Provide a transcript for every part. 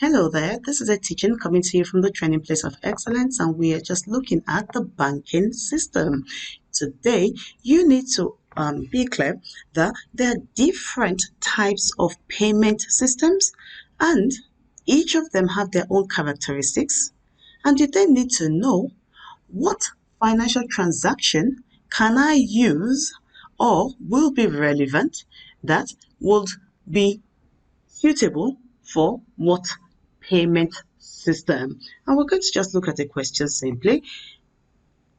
Hello there, this is a teaching coming to you from the Training Place of Excellence, and we are just looking at the banking system. Today, you need to be clear that there are different types of payment systems, and each of them have their own characteristics, and you then need to know what financial transaction can I use or will be relevant that would be suitable for what payment system. And we're going to just look at the question simply.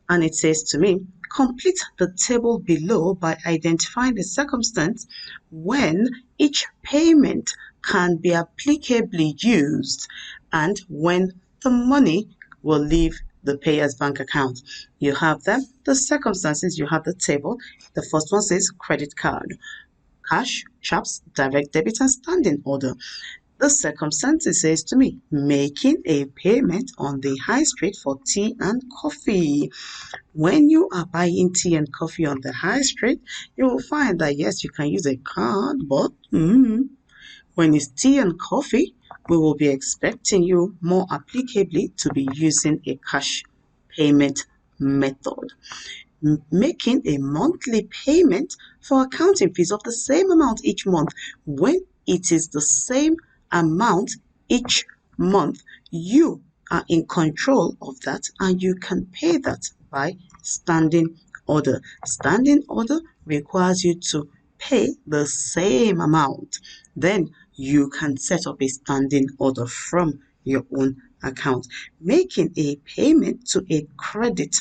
And it says to me, complete the table below by identifying the circumstance when each payment can be applicably used and when the money will leave the payer's bank account. You have the circumstances, you have the table. The first one says credit card, cash, CHAPS, direct debit, and standing order. The circumstances says to me, making a payment on the high street for tea and coffee. When you are buying tea and coffee on the high street, you will find that yes, you can use a card, but when it's tea and coffee, we will be expecting you more applicably to be using a cash payment method. Making a monthly payment for accounting fees of the same amount each month. When it is the same amount each month, you are in control of that and you can pay that by standing order. Standing order requires you to pay the same amount. Then you can set up a standing order from your own account. Making a payment to a credit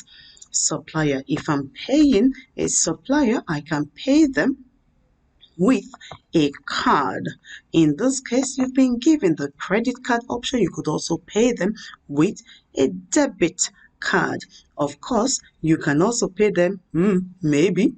supplier. If I'm paying a supplier, I can pay them with a card. In this case, you've been given the credit card option. You could also pay them with a debit card. Of course, you can also pay them maybe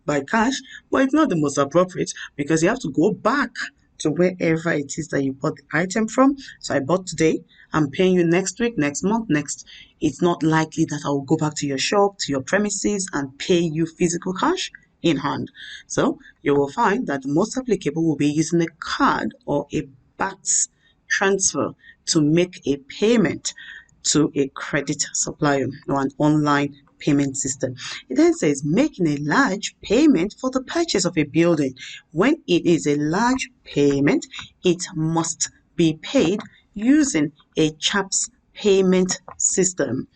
by cash, but it's not the most appropriate because you have to go back to wherever it is that you bought the item from. So I bought today, I'm paying you next week, next month, next. It's not likely that I will go back to your shop, to your premises, and pay you physical cash in hand. So you will find that the most applicable will be using a card or a BACS transfer to make a payment to a credit supplier or an online payment system. It then says making a large payment for the purchase of a building. When it is a large payment, it must be paid using a CHAPS payment system.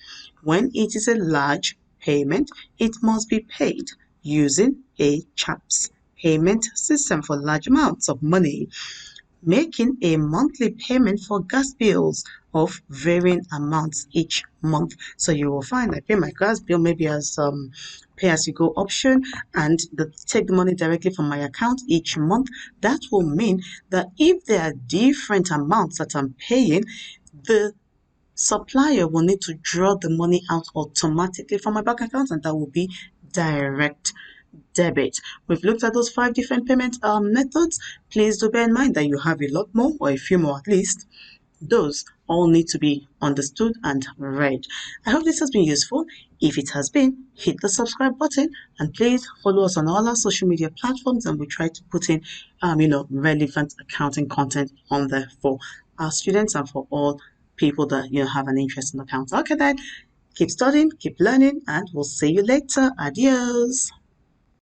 When it is a large payment, it must be paid using a CHAPS payment system for large amounts of money. Making a monthly payment for gas bills of varying amounts each month. So you will find I pay my gas bill maybe as pay as you go option and take the money directly from my account each month. That will mean that if there are different amounts that I'm paying, the supplier will need to draw the money out automatically from my bank account, and that will be direct debit. We've looked at those 5 different payment methods. Please do bear in mind that you have a lot more, or a few more at least. Those all need to be understood and read. I hope this has been useful. If it has been, hit the subscribe button and please follow us on all our social media platforms, and we try to put in relevant accounting content on there for our students and for all people that have an interest in accounts. Okay then, keep studying, keep learning, and we'll see you later. Adios.